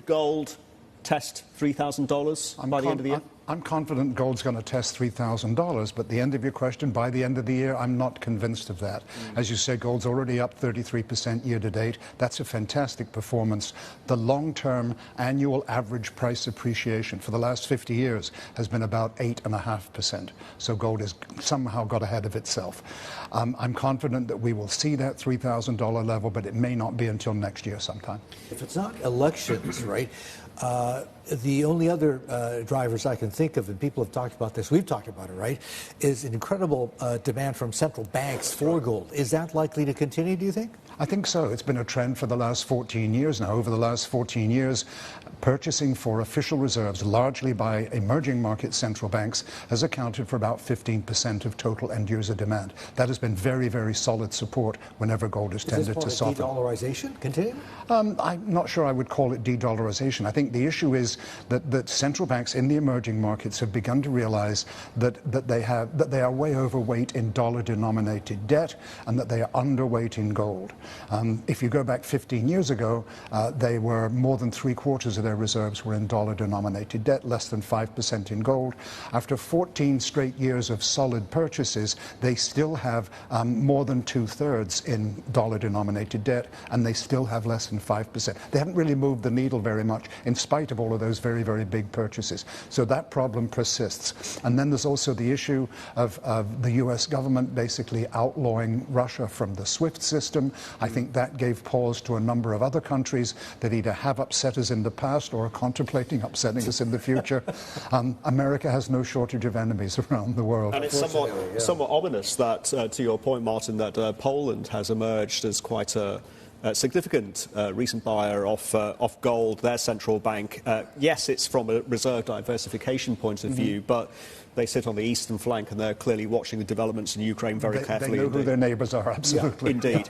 gold test $3,000 by the end of the year? I'm confident gold's going to test $3,000, but the end of your question, by the end of the year, I'm not convinced of that. As you say, gold's already up 33% year to date. That's a fantastic performance. The long-term annual average price appreciation for the last 50 years has been about 8.5%. So gold has somehow got ahead of itself. I'm confident that we will see that $3,000 level, but it may not be until next year sometime. If it's not elections, right, the only other drivers I can think of, and people have talked about this, we've talked about it, right, is an incredible demand from central banks for gold. Is that likely to continue, do you think? I think so. It's been a trend for the last 14 years now. Over the last 14 years, purchasing for official reserves, largely by emerging market central banks, has accounted for about 15% of total end-user demand. That has been very, very solid support whenever gold has tended to soften. Is this part of de-dollarization continue? I'm not sure I would call it de-dollarization. I think the issue is that central banks in the emerging markets have begun to realize that they are way overweight in dollar-denominated debt and that they are underweight in gold. If you go back 15 years ago, they were more than 3/4 of their reserves were in dollar-denominated debt, less than 5% in gold. After 14 straight years of solid purchases, they still have more than 2/3 in dollar-denominated debt, and they still have less than 5%. They haven't really moved the needle very much in spite of all of those very, very big purchases. So that problem persists. And then there's also the issue of the US government basically outlawing Russia from the SWIFT system. I think that gave pause to a number of other countries that either have upset us in the past or are contemplating upsetting us in the future. America has no shortage of enemies around the world. And it's somewhat ominous that, to your point, Martin, that Poland has emerged as quite a significant recent buyer of gold, their central bank. Yes, it's from a reserve diversification point of view, but they sit on the eastern flank and they're clearly watching the developments in Ukraine very carefully. They know who their neighbours are, absolutely. Yeah, indeed.